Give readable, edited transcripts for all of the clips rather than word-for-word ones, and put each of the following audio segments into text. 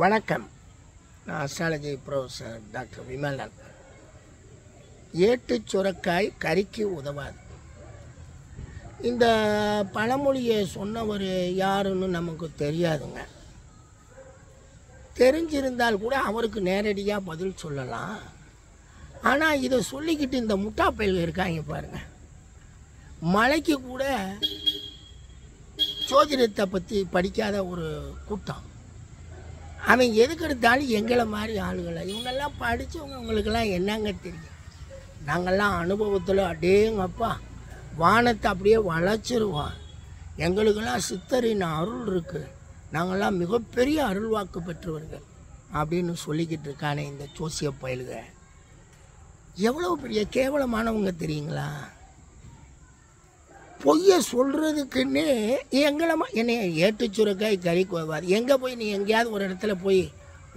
வணக்கம். நான் astrology professor doctor Vimalan. ஏட்டு சுரக்காய் கறிக்கு உதவாது. இந்த பழமொழியை சொன்னவர் யாருன்னு நமக்கு தெரியாதுங்க. தெரிஞ்சிருந்தால் கூட அவருக்கு நேரடியாக பதில் சொல்லலாம். ஆனால் இதை சொல்லிக்கிட்டு இந்த முட்டா பயல்கள் இருக்காங்க பாருங்க. மலைக்கு கூட ஜோதிடத்தை பற்றி படிக்காத ஒரு கூட்டம். அவன் எதுக்கு எடுத்தாலும் எங்களை மாதிரி ஆளுகளை இவங்கெல்லாம் படித்தவங்க அவங்களுக்கெல்லாம் என்னங்க தெரியும். நாங்கள்லாம் அனுபவத்தில் அடேங்கப்பா வானத்தை அப்படியே வளைச்சிருவோம். எங்களுக்கெல்லாம் சித்தரின் அருள் இருக்குது, நாங்கள்லாம் மிகப்பெரிய அருள்வாக்கு பெற்றவர்கள் அப்படின்னு சொல்லிக்கிட்டு இருக்கானே இந்த ஜோசிய பயலுக. எவ்வளோ பெரிய கேவலமானவங்க தெரியுங்களா? பொய்யை சொல்கிறதுக்குன்னே என்னை ஏட்டு சுரக்காய் கறி கோவாது. எங்கே போய் நீ எங்கேயாவது ஒரு இடத்துல போய்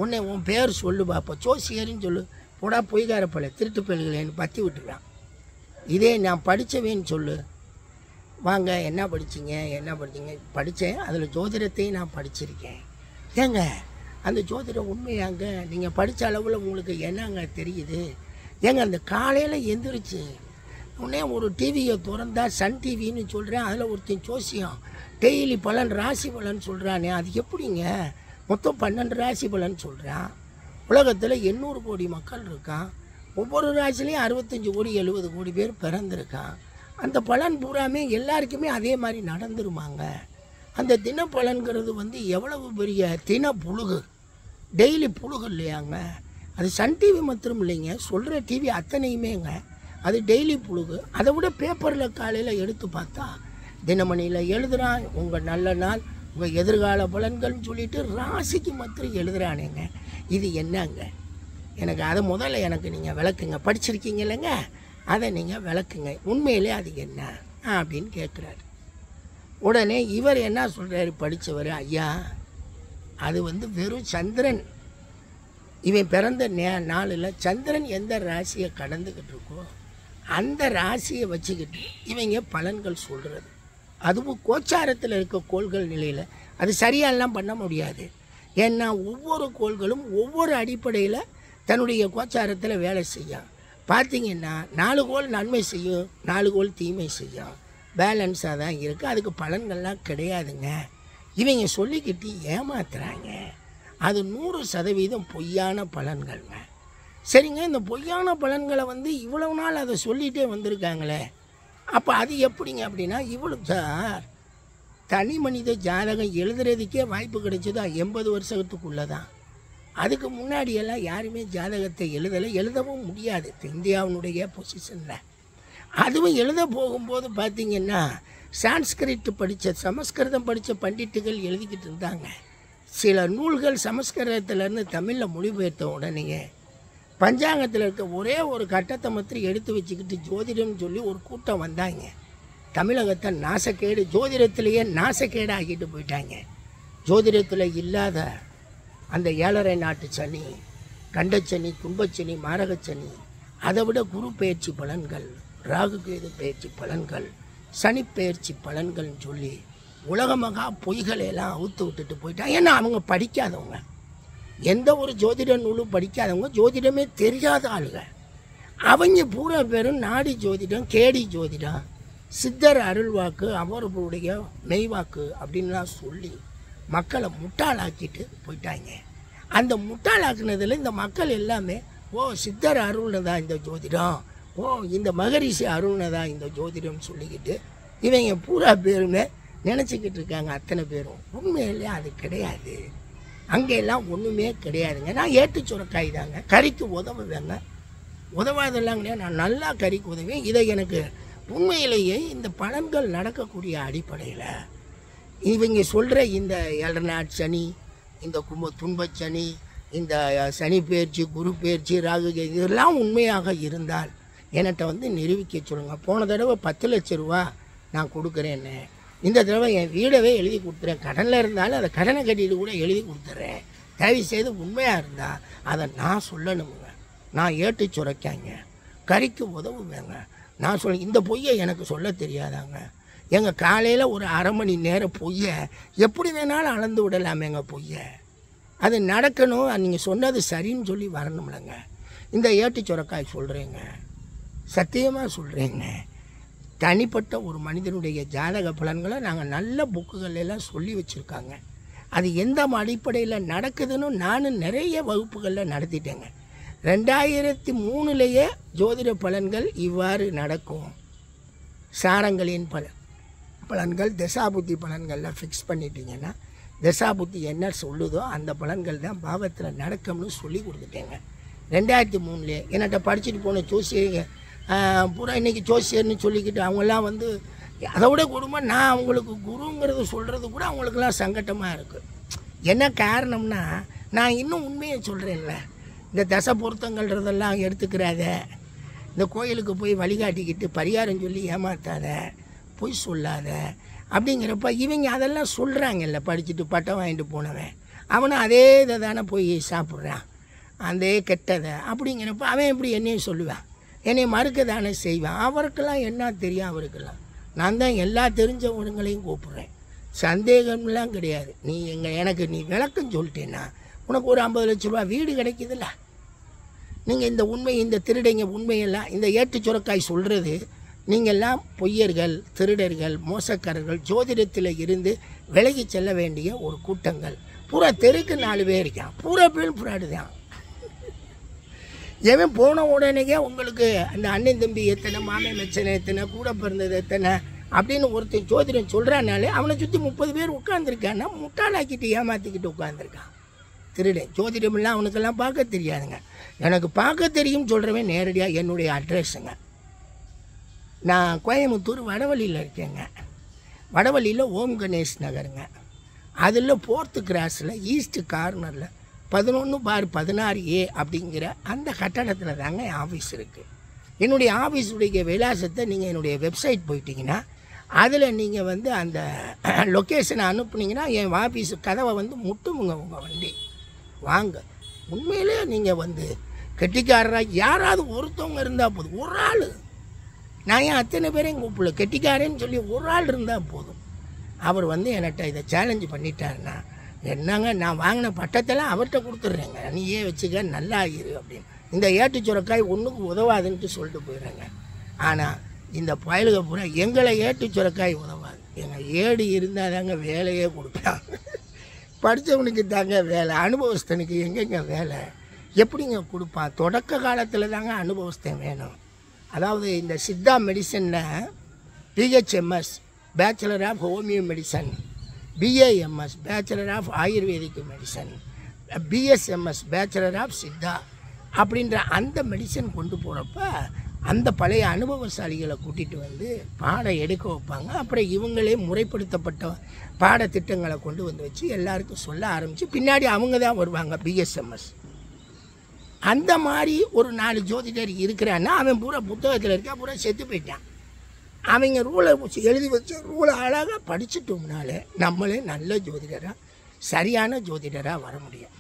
உன் பேர் சொல்லு பார்ப்போம், ஜோசியர்னு சொல்லு, போடா பொய்கார பல திருட்டு பயல்களேன்னு பற்றி விட்டுருக்கான். இதே நான் படித்தவேன்னு சொல்லு, வாங்க என்ன படித்தீங்க படித்தேன், அதில் ஜோதிடத்தையும் நான் படிச்சிருக்கேன். ஏங்க அந்த ஜோதிடம் உண்மையாங்க? நீங்கள் படித்த அளவில் உங்களுக்கு என்னங்க தெரியுது? ஏங்க அந்த காலையில் எந்திரிச்சு உடனே ஒரு டிவியை திறந்தா சன் டிவின்னு சொல்கிறேன், அதில் ஒருத்தன் ஜோசியம் டெய்லி பலன் ராசி பலன் சொல்கிறானே, அது எப்படிங்க? மொத்தம் 12 ராசி பலன் சொல்கிறான். உலகத்தில் 800 கோடி மக்கள் இருக்கான். ஒவ்வொரு ராசிலையும் 65 கோடி 70 கோடி பேர் பிறந்திருக்கான். அந்த பலன் பூராமே எல்லாருக்குமே அதே மாதிரி நடந்துருமாங்க? அந்த தின பலன்கிறது எவ்வளவு பெரிய தின புழுகு, டெய்லி புழுகு இல்லையாங்க? அது சன் டிவி மாத்திரம் இல்லைங்க, சொல்கிற டிவி அத்தனையுமேங்க அது டெய்லி புழுகு. அதை விட பேப்பரில் காலையில் எடுத்து பார்த்தா தினமணியில் எழுதுகிறான் உங்கள் நல்ல நாள், உங்கள் எதிர்கால பலன்கள்னு சொல்லிட்டு ராசிக்கு மாத்திரம் எழுதுகிறானேங்க. இது என்னங்க? எனக்கு அதை முதல்ல எனக்கு நீங்கள் விளக்குங்க. படிச்சிருக்கீங்க இல்லைங்க, அதை நீங்கள் விளக்குங்க. உண்மையிலே அது என்ன அப்படின்னு கேட்குறாரு. உடனே இவர் என்ன சொல்கிறாரு, படித்தவர், ஐயா அது வெறும் சந்திரன், இவன் பிறந்த நாளில் சந்திரன் எந்த ராசியை கடந்துக்கிட்டு இருக்கோ அந்த ராசியை வச்சுக்கிட்டு இவங்க பலன்கள் சொல்கிறது. அதுவும் கோச்சாரத்தில் இருக்க கோள்கள் நிலையில் அது சரியாலாம் பண்ண முடியாது. ஏன்னா ஒவ்வொரு கோள்களும் ஒவ்வொரு அடிப்படையில் தன்னுடைய கோச்சாரத்தில் வேலை செய்யும். பார்த்திங்கன்னா 4 கோள் நன்மை செய்யும், 4 கோள் தீமை செய்யும். பேலன்ஸாக தான் இருக்குது, அதுக்கு பலன்கள்லாம் கிடையாதுங்க. இவங்க சொல்லிக்கிட்டு ஏமாத்துறாங்க. அது 100% பொய்யான பலன்கள்ங்க. சரிங்க, இந்த பொய்யான பலன்களை இவ்வளவு நாள் அதை சொல்லிகிட்டே வந்திருக்காங்களே, அப்போ அது எப்படிங்க அப்படின்னா, இவ்வளவு சார் தனி மனித ஜாதகம் எழுதுறதுக்கே வாய்ப்பு கிடைச்சது 80 வருஷத்துக்குள்ளே தான். அதுக்கு முன்னாடியெல்லாம் யாருமே ஜாதகத்தை எழுதவும் முடியாது இந்தியாவினுடைய பொசிஷனில். அதுவும் எழுத போகும்போது பார்த்திங்கன்னா சான்ஸ்கிரிட் படித்த சமஸ்கிருதம் படித்த பண்டிட்டுகள் எழுதிக்கிட்டு இருந்தாங்க. சில நூல்கள் சமஸ்கிருதத்திலேருந்து தமிழில் மொழிபெயர்த்த உடனேயே பஞ்சாங்கத்தில் இருக்க ஒரே ஒரு கட்டத்தை மாத்திரம் எடுத்து வச்சுக்கிட்டு ஜோதிடம்னு சொல்லி ஒரு கூட்டம் வந்தாங்க. தமிழகத்தை நாசக்கேடு, ஜோதிடத்திலேயே நாசக்கேடு ஆக்கிட்டு போயிட்டாங்க. ஜோதிடத்தில் இல்லாத அந்த 7.5 நாட்டு சனி, கண்டச்சனி, துன்பச்சனி, மாரகச்சனி, அதை விட குரு பயிற்சி பலன்கள், ராகு கேது பயிற்சி பலன்கள், சனி பயிற்சி பலன்கள்னு சொல்லி உலகமகா பொய்களையெல்லாம் அவுத்து விட்டுட்டு போயிட்டாங்க. ஏன்னா அவங்க படிக்காதவங்க, எந்த ஒரு ஜோதிட நூலும் படிக்காதவங்க, ஜோதிடமே தெரியாத ஆளுங்க. அவங்க பூரா பேரும் நாடி ஜோதிடம், கேடி ஜோதிடம், சித்தர் அருள்வாக்கு, அவர்களுடைய மெய்வாக்கு அப்படின்லாம் சொல்லி மக்களை முட்டாளாக்கிட்டு போயிட்டாங்க. அந்த முட்டாளாக்குனதில் இந்த மக்கள் எல்லாமே சித்தர் அருள்னதான் இந்த ஜோதிடம், இந்த மகரிஷி அருள்னதான் இந்த ஜோதிடம்னு சொல்லிக்கிட்டு இவங்க பூரா பேருமே நினச்சிக்கிட்டு இருக்காங்க. அத்தனை பேரும் உண்மையிலே அது கிடையாது. அங்கெல்லாம் ஒன்றுமே கிடையாதுங்க. நான் ஏட்டு சுரக்காய் தாங்க, கறிக்கு உதவுவேங்க. உதவாதெல்லாம் கிடையாது, நான் நல்லா கறிக்கு உதவேன். இதை எனக்கு உண்மையிலேயே இந்த பலன்கள் நடக்கக்கூடிய அடிப்படையில் இவங்க சொல்கிற இந்த 7 நாட் சனி, இந்த துன்பச்சனி, இந்த சனி பயிற்சி, குரு பயிற்சி, ராகு இதெல்லாம் உண்மையாக இருந்தால் என்கிட்ட நிரூபிக்க சொல்லுங்கள். போன தடவை 10 லட்ச ரூபா நான் கொடுக்குறேன்னு, இந்த தடவை என் வீடவே எழுதி கொடுத்துறேன். கடனில் இருந்தாலும் அதை கடனை கட்டிட்டு கூட எழுதி கொடுத்துட்றேன். தயவுசெய்து உண்மையாக இருந்தால் அதை நான் சொல்லணுங்க. நான் ஏட்டு சுரைக்காங்க, கறிக்கு உதவுவேங்க. நான் இந்த பொய்யை எனக்கு சொல்ல தெரியாதாங்க? எங்கள் காலையில் ஒரு 1/2 மணி நேரம் பொய்யை எப்படி வேணாலும் அளந்து விடலாமேங்க பொய்யை. அது நடக்கணும், நீங்கள் சொன்னது சரின்னு சொல்லி வரணும்லங்க. இந்த ஏட்டு சுரக்காய் சொல்கிறேங்க, சத்தியமாக சொல்கிறேங்க, தனிப்பட்ட ஒரு மனிதனுடைய ஜாதக பலன்களை நாங்கள் நல்ல புக்குகள் எல்லாம் சொல்லி வச்சுருக்காங்க. அது எந்த அடிப்படையில் நடக்குதுன்னு நானும் நிறைய வகுப்புகளில் நடத்திட்டேங்க. 2003 ஜோதிட பலன்கள் இவ்வாறு நடக்கும். சாரங்களின் பலன்கள் தசாபுத்தி பலன்களில் ஃபிக்ஸ் பண்ணிட்டீங்கன்னா தசாபுத்தி என்ன சொல்லுதோ அந்த பலன்கள் தான் பாவத்தில் நடக்கும்னு சொல்லி கொடுத்துட்டேங்க. 2003 என்கிட்ட படிச்சுட்டு போன ஜோசியங்க பூரா இன்றைக்கி ஜோசியர்னு சொல்லிக்கிட்டு அவங்கெல்லாம் வந்து அதை விட குடும்பம் நான் அவங்களுக்கு குருங்கிறது சொல்கிறது கூட அவங்களுக்கெல்லாம் சங்கட்டமாக இருக்குது. என்ன காரணம்னா நான் இன்னும் உண்மையை சொல்கிறேன்ல, இந்த தசை பொருத்தங்கள்ன்றதெல்லாம் எடுத்துக்கிறாத, இந்த கோயிலுக்கு போய் வழிகாட்டிக்கிட்டு பரிகாரம் சொல்லி ஏமாத்தாத, பொய் சொல்லாத அப்படிங்கிறப்ப இவங்க அதெல்லாம் சொல்கிறாங்கல்ல. படிச்சுட்டு பட்டம் வாங்கிட்டு போனவன் அவனும் அதே இதை தானே போய் சாப்பிட்றான், அதே கெட்டதை. அப்படிங்கிறப்ப அவன் எப்படி என்னையும் சொல்லுவான், என்னை மறுக்க தானே செய்வான். அவருக்கெல்லாம் என்ன தெரியும், அவருக்கெல்லாம் நான் தான் எல்லா தெரிஞ்சவங்களையும் கூப்பிட்றேன், சந்தேகம்லாம் கிடையாது. நீ எனக்கு நீ விளக்கம் சொல்லிட்டேன்னா உனக்கு ஒரு 50 லட்ச ரூபா வீடு கிடைக்குதுல்ல. நீங்கள் இந்த உண்மை, இந்த திருடைங்க உண்மையெல்லாம் இந்த ஏட்டு சுரக்காய் சொல்கிறது, நீங்கள்லாம் பொய்யர்கள், திருடர்கள், மோசக்காரர்கள், ஜோதிடத்தில் இருந்து விலகி செல்ல வேண்டிய ஒரு கூட்டங்கள். பூரா தெருக்கு 4 பேர் இருக்கான், பூரா பேர் புறாடு தான். எவன் போன உடனேயே உங்களுக்கு அந்த அண்ணன் தம்பி எத்தனை, மாமன் மச்சனை எத்தனை, கூட பிறந்தது எத்தனை அப்படின்னு ஒருத்தர் ஜோதிடம் சொல்கிறானாலே அவனை சுற்றி 30 பேர் உட்காந்துருக்கான்னா முட்டாளாக்கிட்டு ஏமாற்றிக்கிட்டு உட்காந்துருக்கான் திருடன். ஜோதிடமெல்லாம் அவனுக்கெல்லாம் பார்க்க தெரியாதுங்க. எனக்கு பார்க்க தெரியும் சொல்கிறவன் நேரடியாக என்னுடைய அட்ரஸுங்க. நான் கோயம்புத்தூர் வடவள்ளியில் இருக்கேங்க. வடவள்ளியில் ஓம் கணேஷ் நகருங்க. அதில் 4th கிராஸில் ஈஸ்ட் கார்னரில் 11/16A அப்படிங்கிற அந்த கட்டடத்தில் தாங்க என் ஆஃபீஸ் இருக்குது. என்னுடைய ஆஃபீஸுடைய விலாசத்தை நீங்கள் என்னுடைய வெப்சைட் போயிட்டீங்கன்னா அதில் நீங்கள் வந்து அந்த லொக்கேஷனை அனுப்புனீங்கன்னா என் ஆஃபீஸ் கதவை வந்து முட்டுமுங்க உங்கள் வண்டி வாங்க. உண்மையிலே நீங்கள் வந்து கெட்டிக்காரராக யாராவது ஒருத்தவங்க இருந்தால் போதும், ஒரு ஆள். நான் ஏன் அத்தனை பேரையும் கூப்பிடல, கெட்டிக்காரன்னு சொல்லி ஒரு ஆள் இருந்தால் போதும். அவர் வந்து என்கிட்ட இதை சேலஞ்சு பண்ணிட்டாருன்னா என்னங்க நான் வாங்கின பட்டத்தெல்லாம் அவர்கிட்ட கொடுத்துட்றேங்க, நீயே வச்சுக்க நல்லா இரு அப்படின்னு. இந்த ஏட்டு சுரக்காய் ஒன்றுக்கு உதவாதுன்ட்டு சொல்லிட்டு போயிடுறேங்க. ஆனால் இந்த பயலுக பூரா எங்களை ஏட்டு சுரக்காய் உதவாது, எங்கள் ஏடு இருந்தால் தாங்க வேலையே கொடுப்பான். படித்தவனுக்கு தாங்க வேலை, அனுபவஸ்தனுக்கு எங்கெங்க வேலை, எப்படிங்க கொடுப்பான்? தொடக்க காலத்தில் தாங்க அனுபவஸ்தன் வேணும். அதாவது இந்த சித்தா மெடிசனில் BHMS bachelor of homeo medicine, BAMS bachelor of ayurvedic medicine, BSMS bachelor of Siddha அப்படின்ற அந்த மெடிசன் கொண்டு போகிறப்ப அந்த பழைய அனுபவசாலிகளை கூட்டிகிட்டு வந்து பாடம் எடுக்க வைப்பாங்க. அப்புறம் இவங்களே முறைப்படுத்தப்பட்ட பாடத்திட்டங்களை கொண்டு வந்து வச்சு எல்லாருக்கும் சொல்ல ஆரம்பித்து பின்னாடி அவங்க தான் வருவாங்க பிஎஸ்எம்எஸ். அந்த மாதிரி ஒரு 4 ஜோதிடர் இருக்கிறான்னா அவன் பூரா புத்தகத்தில் இருக்கா, பூரா செத்து போயிட்டான். அவங்க ரூலை எழுதி வச்ச ரூலை அழகாக படிச்சுட்டோம்னாலே நம்மளே நல்ல ஜோதிடராக, சரியான ஜோதிடராக வர முடியும்.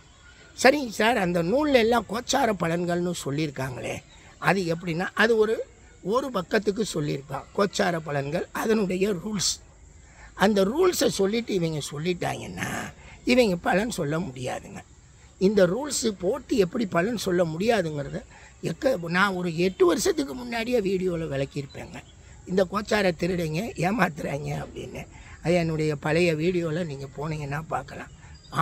சரிங்க சார், அந்த நூலில் எல்லாம் கோச்சார பலன்கள்னு சொல்லியிருக்காங்களே, அது எப்படின்னா அது ஒரு பக்கத்துக்கு சொல்லியிருப்பான் கோச்சார பலன்கள், அதனுடைய ரூல்ஸ். அந்த ரூல்ஸை சொல்லிவிட்டு இவங்க சொல்லிட்டாங்கன்னா இவங்க பலன் சொல்ல முடியாதுங்க. இந்த ரூல்ஸு போட்டு எப்படி பலன் சொல்ல முடியாதுங்கிறத நான் ஒரு 8 வருஷத்துக்கு முன்னாடியே வீடியோவில் விளக்கியிருப்பேங்க. இந்த கோச்சார திருடைங்க ஏமாத்துறாங்க அப்படின்னு. அது என்னுடைய பழைய வீடியோவில் நீங்கள் போனீங்கன்னா பார்க்கலாம்.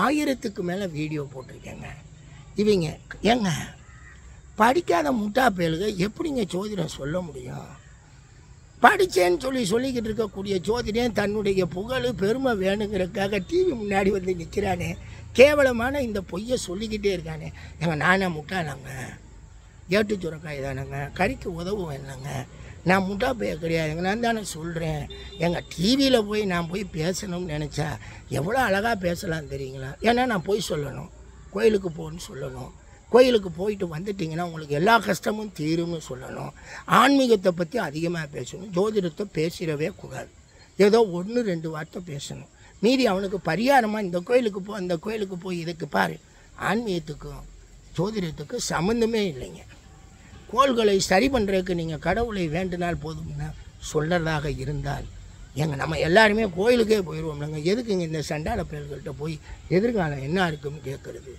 1000க்கு மேலே வீடியோ போட்டிருக்கேங்க. இவங்க ஏங்க படிக்காத முட்டா பயலுக எப்படிங்க ஜோதிடம் சொல்ல முடியும்? படித்தேன்னு சொல்லிக்கிட்டு இருக்கக்கூடிய ஜோதிடம் தன்னுடைய புகழ் பெருமை வேணுங்கிறதுக்காக டிவி முன்னாடி வந்து நிற்கிறானே, கேவலமான இந்த பொய்யை சொல்லிக்கிட்டே இருக்கானே. எங்கள் நானே முட்டாளாங்க, ஏட்டு சுரக்காய் தானேங்க, கறிக்கு உதவும் இல்லைங்க, நான் முட்டா பைய கிடையாதுங்க, நான் தானே சொல்கிறேன். எங்கள் டிவியில் போய் நான் போய் பேசணும்னு நினச்சா எவ்வளோ அழகாக பேசலாம் தெரியுங்களா? ஏன்னா நான் போய் சொல்லணும், கோயிலுக்கு போகணுன்னு சொல்லணும், கோயிலுக்கு போயிட்டு வந்துட்டிங்கன்னா உங்களுக்கு எல்லா கஷ்டமும் தீரும்னு சொல்லணும், ஆன்மீகத்தை பற்றி அதிகமாக பேசணும், ஜோதிடத்தை பேசிடவே கூடாது, ஏதோ 1-2 வார்த்தை பேசணும், மீறி அவனுக்கு பரிகாரமாக இந்த கோயிலுக்கு போ அந்த கோயிலுக்கு போய் இதுக்கு பாரு. ஆன்மீகத்துக்கும் ஜோதிடத்துக்கும் சம்மந்தமே இல்லைங்க. கோள்களை சரி பண்ணுறதுக்கு நீங்கள் கடவுளை வேண்டினால் போதும்னா சொல்கிறதாக இருந்தால் நம்ம எல்லாருமே கோயிலுக்கே போயிடுவோம்லங்க. எதுக்குங்க இந்த சண்டாள பயல்கள்கிட்ட போய் எதிர்காலம் என்ன இருக்குன்னு கேட்குறது?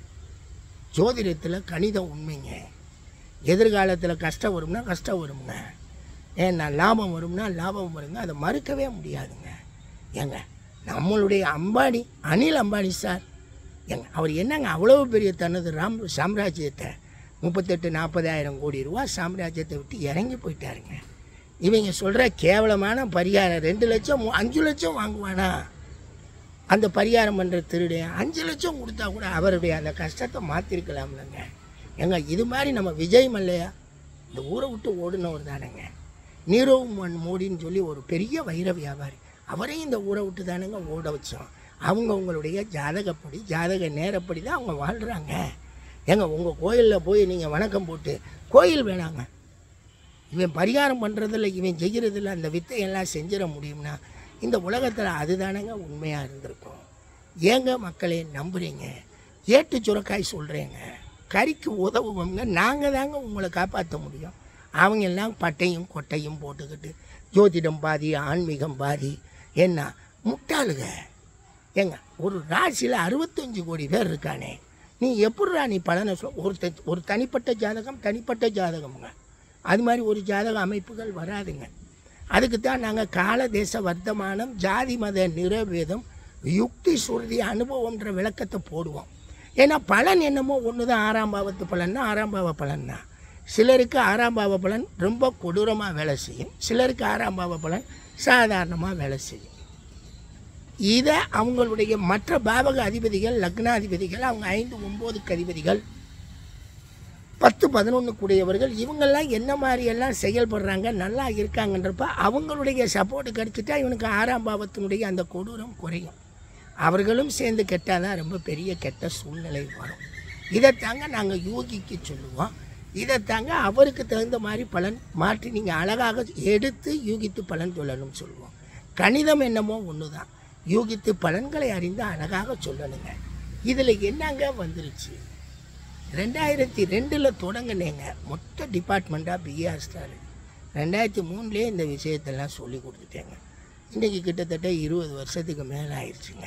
ஜோதிடத்தில் கணிதம் உண்மைங்க. எதிர்காலத்தில் கஷ்டம் வரும்னா கஷ்டம் வருங்க, ஏன்னா லாபம் வரும்னா லாபம் வருங்க. அதை மறுக்கவே முடியாதுங்க. நம்மளுடைய அம்பானி, அனில் அம்பானி சார், அவர் என்னங்க அவ்வளோ பெரிய தனது சாம்ராஜ்யத்தை 38-40,000 கோடி ரூபா சாம்ராஜ்யத்தை விட்டு இறங்கி போயிட்டாருங்க. இவங்க சொல்கிற கேவலமான பரிகாரம் 2 லட்சம் 5 லட்சம் வாங்குவானா அந்த பரிகாரம் பண்ணுற திருடு? 5 லட்சம் கொடுத்தா கூட அவருடைய அந்த கஷ்டத்தை மாற்றிருக்கலாம்லங்க. இது மாதிரி நம்ம விஜய் மல்லையா இந்த ஊரை விட்டு ஓடுனவர் தானேங்க. நீரவ் மோடின்னு சொல்லி ஒரு பெரிய வைர வியாபாரி, அவரையும் இந்த ஊரை விட்டு தானேங்க ஓட வச்சோம். அவங்களுடைய ஜாதகப்படி ஜாதக நேரப்படி தான் அவங்க வாழ்கிறாங்க. உங்கள் கோயிலில் போய் நீங்கள் வணக்கம் போட்டு கோயில் வேணாங்க, இவன் பரிகாரம் பண்ணுறதில்ல, இவன் செய்கிறதில்ல, அந்த வித்தையெல்லாம் செஞ்சிட முடியும்னா இந்த உலகத்தில் அதுதானங்க உண்மையாக இருந்திருக்கும். மக்களே நம்புகிறீங்க? ஏட்டு சுரக்காய் சொல்கிறேங்க, கறிக்கு உதவுவோங்க, நாங்கள் தாங்க உங்களை காப்பாற்ற முடியும். அவங்க எல்லாம் பட்டையும் கொட்டையும் போட்டுக்கிட்டு ஜோதிடம் பாதி ஆன்மீகம் பாதி, என்ன முட்டாளுங்க. ஒரு ராசியில் 65 கோடி பேர் இருக்கானே, நீ எப்படிரா நீ பலனை ஒரு தனிப்பட்ட ஜாதகம்ங்க. அது மாதிரி ஒரு ஜாதக அமைப்புகள் வராதுங்க. அதுக்கு தான் நாங்கள் கால தேச வர்த்தமானம், ஜாதி மத நிறவேதம், யுக்தி சுருதி அனுபவம்ன்ற விளக்கத்தை போடுவோம். ஏன்னா பலன் என்னமோ ஒன்று தான். 6ஆம் பாவத்து பலன்னா 6ஆம் பாவ பலன் தான். சிலருக்கு 6ஆம் பாவ பலன் ரொம்ப கொடூரமாக வேலை செய்யும், சிலருக்கு 6ஆம் பாவ பலன் சாதாரணமாக வேலை செய்யும். இதை அவங்களுடைய மற்ற பாவக அதிபதிகள், லக்னாதிபதிகள், அவங்க 5-9 அதிபதிகள், 10-11 கூடியவர்கள், இவங்கெல்லாம் என்ன மாதிரியெல்லாம் செயல்படுறாங்க, நல்லா இருக்காங்கன்றப்ப அவங்களுடைய சப்போர்ட்டு கிடச்சிட்டா இவனுக்கு 6ஆம் பாவத்தினுடைய அந்த கொடூரம் குறையும். அவர்களும் சேர்ந்து கெட்டால் தான் ரொம்ப பெரிய கெட்ட சூழ்நிலை வரும். இதைத்தாங்க நாங்கள் யோகிக்கு சொல்லுவோம். இதைத்தாங்க அவருக்கு தகுந்த மாதிரி பலன் மாற்றி நீங்கள் அழகாக எடுத்து யூகித்து பலன் சொல்லணும்னு சொல்லுவோம். கணிதம் என்னமோ ஒன்று தான், யூகித்து பலன்களை அறிந்து அழகாக சொல்லணுங்க. இதில் என்னங்க வந்துருச்சு? 2002 தொடங்கினேங்க மொத்த டிபார்ட்மெண்ட்டாக பிஆர் ஸ்டார். 2003 இந்த விஷயத்தெல்லாம் சொல்லி கொடுத்துட்டேங்க. இன்றைக்கி கிட்டத்தட்ட 20 வருஷத்துக்கு மேலே ஆயிடுச்சுங்க.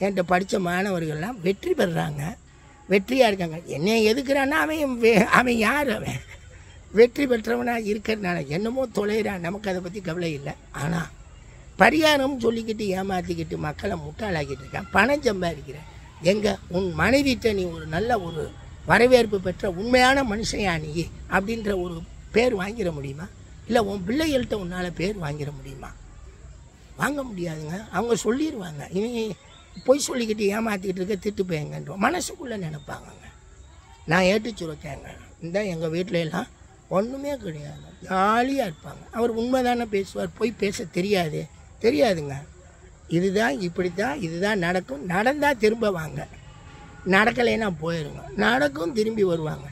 என்கிட்ட படித்த மாணவர்கள்லாம் வெற்றி பெறுறாங்க, வெற்றியாக இருக்காங்க. என்னை எதுக்குறான்னா அவன் யார்? அவன் வெற்றி பெற்றவனாக இருக்கிறதுனால என்னமோ தொலைகிறான், நமக்கு அதை பற்றி கவலை இல்லை. ஆனால் பரிகாரம் சொல்லிக்கிட்டு ஏமாற்றிக்கிட்டு மக்களை முட்டாளாக்கிட்டு இருக்கான், பணம் சம்பாதிக்கிறேன். உன் மனைவிட்ட நீ ஒரு நல்ல ஒரு வரவேற்பு பெற்ற உண்மையான மனுஷையா நீ அப்படின்ற ஒரு பேர் வாங்கிட முடியுமா? இல்லை உன் பிள்ளைகள்கிட்ட உன்னால் பேர் வாங்கிட முடியுமா? வாங்க முடியாதுங்க. அவங்க சொல்லிடுவாங்க, இவங்க பொய் சொல்லிக்கிட்டு ஏமாற்றிக்கிட்டு இருக்க திட்டு போயங்கன்றோம் மனசுக்குள்ளே நினைப்பாங்கங்க. நான் ஏட்டு சுரக்கேங்க, இந்த எங்கள் வீட்டில எல்லாம் ஒன்றுமே கிடையாது, ஜாலியாக இருப்பாங்க. அவர் உண்மை தானே பேசுவார், பொய் பேச தெரியாதுங்க. இதுதான் இப்படித்தான், இதுதான் நடக்கும். நடந்தால் திரும்ப வாங்க, நடக்கலைன்னா போயிடுங்க. நடக்கும், திரும்பி வருவாங்க.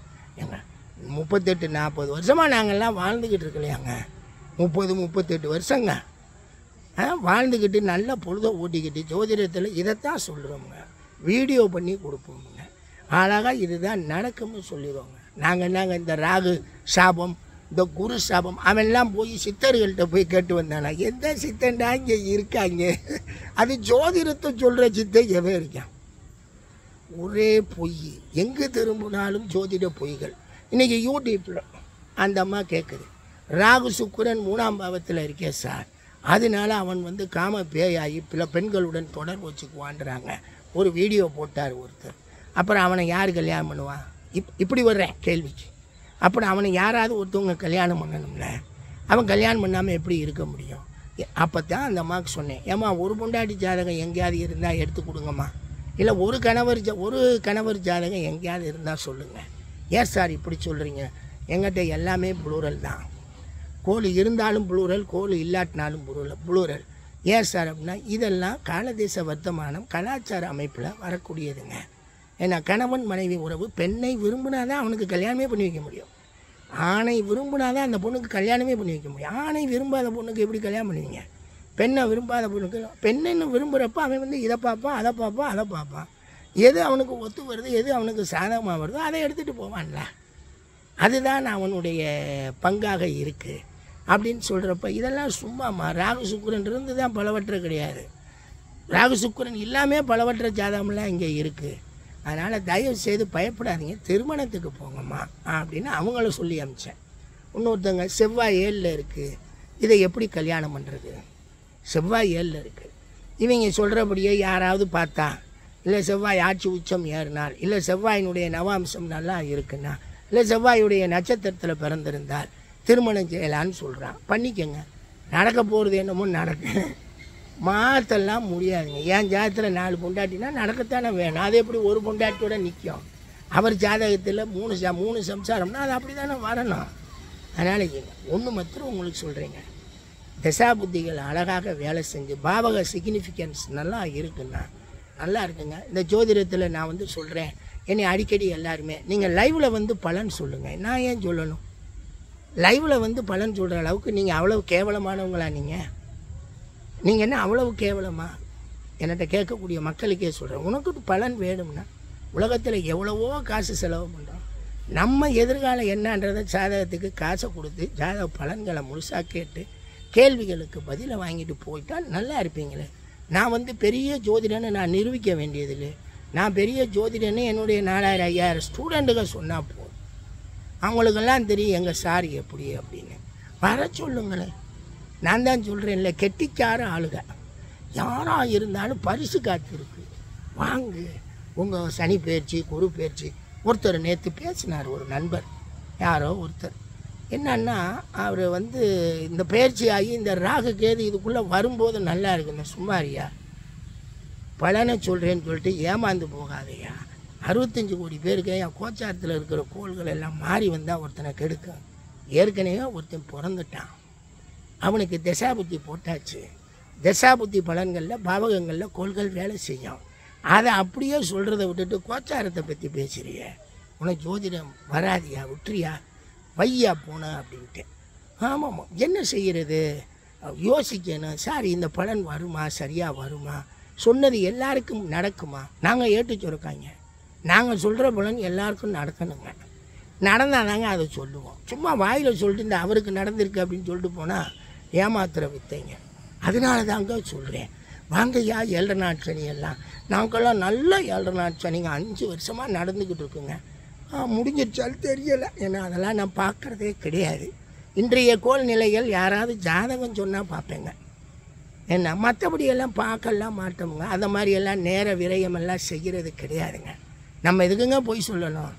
38-40 வருஷமாக நாங்கள்லாம் வாழ்ந்துக்கிட்டு இருக்கலையாங்க. 30-38 வருஷங்க வாழ்ந்துக்கிட்டு நல்ல பொழுதை ஓட்டிக்கிட்டு ஜோதிடத்தில் இதைத்தான் சொல்கிறோங்க, வீடியோ பண்ணி கொடுப்போமுங்க. அழகாக இதுதான் நடக்கும்னு சொல்லிடுவோங்க. நாங்கள் இந்த ராகு சாபம், இந்த குரு சாபம், அவன்லாம் போய் சித்தர்கள்ட்ட போய் கேட்டு வந்தானா? எந்த சித்தன்டா இங்கே இருக்காங்க? அது ஜோதிடத்தை சொல்கிற சித்தை எவன் இருக்கான்? ஒரே பொய், எங்கே திரும்பினாலும் ஜோதிட பொய்கள். இன்றைக்கி யூடியூப்பில் அந்த அம்மா கேட்குது, ராகு சுக்கிரன் 3ஆம் பாவத்தில் இருக்கே சார், அதனால அவன் காம பேயாகி பல பெண்களுடன் தொடர்பு வச்சுக்குவான்றாங்க. ஒரு வீடியோ போட்டார் ஒருத்தர். அப்புறம் அவனை யார் கல்யாணம் பண்ணுவான்? இப்படி வர்றேன் கேள்விக்கு. அப்புறம் அவனை யாராவது ஒருத்தவங்க கல்யாணம் பண்ணணும்ல, அவன் கல்யாணம் பண்ணாமல் எப்படி இருக்க முடியும்? அப்போ தான் அந்த அம்மாவுக்கு சொன்னேன், ஏம்மா ஒரு பொண்டாட்டி ஜாதகம் எங்கேயாவது இருந்தால் எடுத்து கொடுங்கம்மா, இல்லை ஒரு கணவர் ஜாதகம் எங்கேயாவது இருந்தால் சொல்லுங்கள். ஏன் சார் இப்படி சொல்கிறீங்க? எங்கிட்ட எல்லாமே ப்ளூரல் தான், கோல் இருந்தாலும் ப்ளூரல், கோல் இல்லாட்டினாலும் ப்ளூரல். ஏன் சார் அப்படின்னா இதெல்லாம் காலதேச வர்த்தமானம் கலாச்சார அமைப்பில் வரக்கூடியதுங்க. ஏன்னா கணவன் மனைவி உறவு, பெண்ணை விரும்பினாதான் அவனுக்கு கல்யாணமே பண்ணி வைக்க முடியும், ஆணை விரும்பினாதான் அந்த பொண்ணுக்கு கல்யாணமே பண்ணி வைக்க முடியும். ஆணை விரும்பாத பொண்ணுக்கு எப்படி கல்யாணம் பண்ணுவீங்க? பெண்ணை விரும்பாத பொண்ணுக்கு பெண்ணுன்னு விரும்புகிறப்ப அவன் இதை பார்ப்பான், அதை பார்ப்பான். எது அவனுக்கு ஒத்து வருது, எது அவனுக்கு சாதகமாக வருதோ அதை எடுத்துகிட்டு போவான்ல. அதுதான் அவனுடைய பங்காக இருக்குது. அப்படின்னு சொல்கிறப்ப இதெல்லாம் சும்மாம்மா. ராகு சுக்கிரன் இருந்து தான் பலவற்ற கிடையாது. ராகு சுக்கிரன் இல்லாமல் பலவற்ற ஜாதகம்லாம் இங்கே இருக்குது. அதனால் தயவு செய்து பயப்படாதீங்க, திருமணத்துக்கு போங்கம்மா அப்படின்னு அவங்கள சொல்லி அனுப்பிச்சேன். இன்னொருத்தவங்க செவ்வாய் 7ல் இருக்குது, இதை எப்படி கல்யாணம் பண்ணுறது? செவ்வாய் 7ல் இருக்குது. இவங்க சொல்கிறபடியே யாராவது பார்த்தா, இல்லை செவ்வாய் ஆட்சி உச்சம் ஏறினால், இல்லை செவ்வாயினுடைய நவாம்சம் நல்லா இருக்குன்னா, இல்லை செவ்வாயுடைய நட்சத்திரத்தில் பிறந்திருந்தால் திருமணம் செய்யலான்னு சொல்கிறான். பண்ணிக்கங்க, நடக்க போகிறது என்னமோ நடக்கு, மாற்றலாம் முடியாதுங்க. என் ஜாதகத்தில் 4 பொண்டாட்டினா நடக்கத்தானே வேணும். அது எப்படி ஒரு பொண்டாட்டியோட நிற்கும்? அவர் ஜாதகத்தில் 3 சம்சாரம்னா அது அப்படி தானே வரணும். அதனால் ஒன்று மாத்திரம் உங்களுக்கு சொல்கிறீங்க, தசா புத்திகள் அழகாக வேலை செஞ்சு பாவக சிக்னிஃபிகன்ஸ் நல்லா இருக்குன்னா நல்லா இருக்குங்க. இந்த ஜோதிடத்தில் நான் வந்து சொல்கிறேன், என்னை அடிக்கடி எல்லாருமே நீங்கள் லைவில் வந்து பலன் சொல்லுங்கள். நான் ஏன் சொல்லணும்? லைவில் வந்து பலன் சொல்கிற அளவுக்கு நீங்கள் அவ்வளவு கேவலமானவங்களா? நீங்கள் என்ன அவ்வளவு கேவலமா? என்கிட்ட கேட்கக்கூடிய மக்களுக்கே சொல்கிறேன், உனக்கு பலன் வேணும்னா உலகத்தில் எவ்வளவோ காசு செலவு பண்ணுறோம். நம்ம எதிர்காலம் என்னன்றதை ஜாதகத்துக்கு காசை கொடுத்து ஜாதக பலன்களை முழுசாக கேட்டு கேள்விகளுக்கு பதிலை வாங்கிட்டு போயிட்டால் நல்லா இருப்பீங்களே. நான் வந்து பெரிய ஜோதிடன்னு நான் நிரூபிக்க வேண்டியதில்லை. நான் பெரிய ஜோதிடன்னு என்னுடைய 4000 5000 ஸ்டூடெண்ட்டுகள் சொன்னால் போதும். அவங்களுக்கெல்லாம் தெரியும் எங்கள் சார் எப்படி அப்படின்னு. வர சொல்லுங்களேன். நான் தான் சொல்கிறேன்ல, கெட்டிக்கார ஆளுக யாராக இருந்தாலும் பரிசு காத்திருக்கு, வாங்கு. உங்கள் சனி பயிற்சி குரு பயிற்சி. ஒருத்தர் நேற்று பேசினார், ஒரு நண்பர் யாரோ ஒருத்தர், என்னன்னா அவர் வந்து இந்த பயிற்சி ஆகி இந்த ராகு கேது இதுக்குள்ளே வரும்போது நல்லா இருக்குங்க. சும்மாரியா பலனை சொல்கிறேன்னு சொல்லிட்டு ஏமாந்து போகாதையா. 65 கோடி பேருக்கு என் கோச்சாரத்தில் இருக்கிற கோள்கள் எல்லாம் மாறி வந்தால் ஒருத்தனை கெடுக்க. ஏற்கனவே ஒருத்தன் பிறந்துட்டான், அவனுக்கு தசாபுத்தி போட்டாச்சு. தசாபுத்தி பலன்களில் பாவகங்களில் கோள்கள் வேலை செய்யும். அதை அப்படியே சொல்கிறத விட்டுட்டு கோச்சாரத்தை பற்றி பேசுறிய, உனக்கு ஜோதிடம் வராதியா, விட்டுறியா, வையா போன அப்படின்ட்டு. ஆமாம், என்ன செய்கிறது? யோசிக்கணும். சார் இந்த பலன் வருமா, சரியாக வருமா, சொன்னது எல்லாருக்கும் நடக்குமா? நாங்கள் ஏட்டு சொல்லிருக்காங்க, நாங்கள் சொல்கிற பலன் எல்லாருக்கும் நடக்கணுங்க. நடந்தால் தாங்க அதை சொல்லுவோம். சும்மா வாயில் சொல்லிட்டு இந்த அவருக்கு நடந்திருக்கு அப்படின்னு சொல்லிட்டு போனால் ஏமாத்துற வித்தைங்க. அதனால தாங்க சொல்கிறேன், வாங்கய்யா 7 நாட் சனி எல்லாம். நாங்கள்லாம் நல்ல 7 நாட் சனிங்க 5 வருஷமாக நடந்துக்கிட்டு இருக்குங்க. முடிஞ்சிருச்சாலும் தெரியலை, ஏன்னா அதெல்லாம் நான் பார்க்குறதே கிடையாது. இன்றைய கோள் நிலைகள் யாராவது ஜாதகம் சொன்னால் பார்ப்பேங்க, என்ன மற்றபடியெல்லாம் பார்க்கலாம் மாட்டோமுங்க. அந்த மாதிரியெல்லாம் நேர விரயமெல்லாம் செய்கிறது கிடையாதுங்க. நம்ம எதுக்குங்க பொய் சொல்லணும்?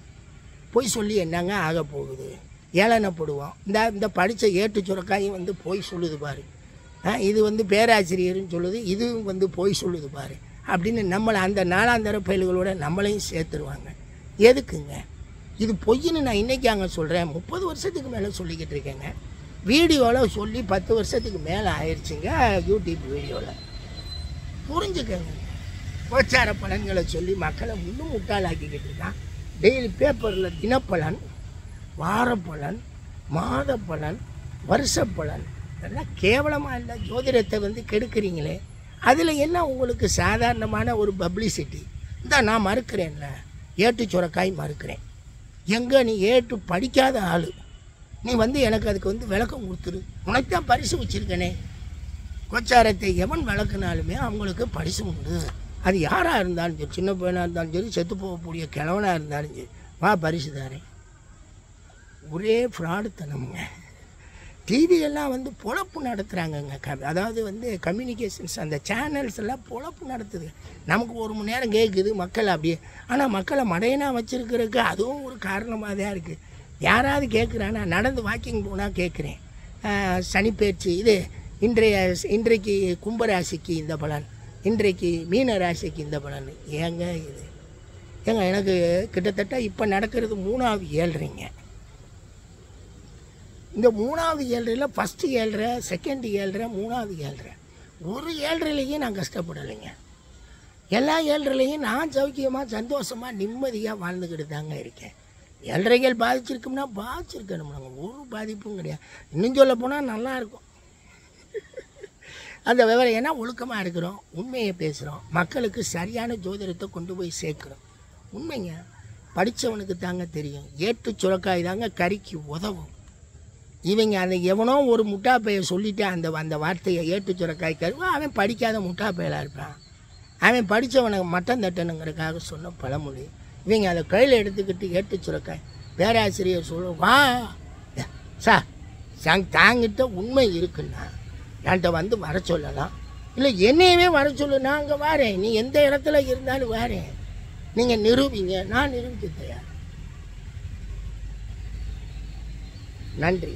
பொய் சொல்லி என்னங்க ஆக போகுது? ஏளனப்படுவோம். இந்த படித்த ஏட்டு சுரக்காயும் வந்து பொய் சொல்லுது பாரு, இது வந்து பேராசிரியர்னு சொல்லுது, இதுவும் வந்து பொய் சொல்லுது பாரு அப்படின்னு நம்மளை அந்த 4ஆம் தர பயல்களோட நம்மளையும் சேர்த்துருவாங்க. எதுக்குங்க இது பொய்ன்னு நான் இன்றைக்கி அங்கே சொல்கிறேன். 30 வருஷத்துக்கு மேலே சொல்லிக்கிட்டு இருக்கேங்க. வீடியோவில் சொல்லி 10 வருஷத்துக்கு மேலே ஆயிடுச்சுங்க. யூடியூப் வீடியோவில் புரிஞ்சுக்கங்க. கோச்சார பலன்களை சொல்லி மக்களை இன்னும் முட்டாளாக்கிக்கிட்டு இருக்கான். டெய்லி பேப்பரில் தினப்பலன், வாரப்பலன், மாத பலன், வருஷ பலன், இதெல்லாம் கேவலமாக இல்லை. ஜோதிடத்தை வந்து கெடுக்கிறீங்களே, அதில் என்ன உங்களுக்கு சாதாரணமான ஒரு பப்ளிசிட்டி? இந்த நான் மறுக்கிறேன்ல, ஏட்டு சுரக்காய் மறுக்கிறேன். எங்கே நீ ஏட்டு படிக்காத ஆள், நீ வந்து எனக்கு அதுக்கு வந்து விளக்கம் கொடுத்துரு. உனக்கு தான் பரிசு வச்சுருக்கனே. கோச்சாரத்தை எவன் விளக்குனாலுமே அவங்களுக்கு பரிசு உண்டு. அது யாராக இருந்தாலும் சரி, சின்ன பையனாக இருந்தாலும் சரி, செத்து போகக்கூடிய கிழவனாக இருந்தாலும் சரி, வா பரிசு தாரேன். ஒரே ஃப்ராடுத்தனமுங்க. டிவியெல்லாம் வந்து பொழப்பு நடத்துகிறாங்கங்க. அதாவது வந்து கம்யூனிகேஷன்ஸ் அந்த சேனல்ஸ் எல்லாம் பொழப்பு நடத்துது. நமக்கு 1 மணி நேரம் கேட்குது மக்கள் அப்படியே. ஆனால் மக்களை மடையனாக வச்சுருக்கிறதுக்கு அதுவும் ஒரு காரணமாக தான் இருக்குது. யாராவது கேட்குறானா? நடந்து வாக்கிங் போனால் கேட்குறேன். சனிப்பெயர்ச்சி இது இன்றைக்கு கும்பராசிக்கு இந்த பலன், இன்றைக்கு மீன ராசிக்கு இந்த பலன். ஏங்க இது எனக்கு கிட்டத்தட்ட இப்போ நடக்கிறது 3வது 7ங்க. இந்த 3வது 7ல் ஃபஸ்ட்டு 7, செகண்ட் 7, 3வது 7, ஒரு 7லையும் நான் கஷ்டப்படலைங்க. எல்லா 7லையும் நான் சௌக்கியமாக சந்தோஷமாக நிம்மதியாக வாழ்ந்துக்கிட்டு தாங்க இருக்கேன். 7கள் பாதிச்சிருக்கும்னா பாதிச்சிருக்கணும்னாங்க, ஒரு பாதிப்பும் கிடையாது. இன்னும் சொல்ல போனால் நல்லாயிருக்கும் அந்த விவரம். ஏன்னா ஒழுக்கமாக இருக்கிறோம், உண்மையை பேசுகிறோம், மக்களுக்கு சரியான ஜோதிடத்தை கொண்டு போய் சேர்க்குறோம். உண்மைங்க படித்தவனுக்கு தாங்க தெரியும். ஏட்டு சுரக்காய் தாங்க கறிக்கு உதவும். இவங்க அதை எவனோ ஒரு முட்டாப்பையை சொல்லிவிட்டு அந்த வார்த்தையை ஏட்டு சுரக்காய் கருவா, அவன் படிக்காத முட்டாப்பையலாக இருப்பான். அவன் படித்தவனை மட்டம் தட்டணுங்கிறதுக்காக சொன்ன பழமொழி. இவங்க அதை கையில் எடுத்துக்கிட்டு ஏட்டு சுரக்காய் பேராசிரியர் சொல்லுவா, சார் தாங்கிட்ட உண்மை இருக்குன்னா என்கிட்ட வந்து வர சொல்லலாம், இல்லை என்னையவே வர சொல்லு, நான் அங்கே வாரேன், நீ எந்த இடத்துல இருந்தாலும் வாரேன், நீங்கள் நிரூபிங்க, நான் நிரூபிக்க தயார். நன்றி.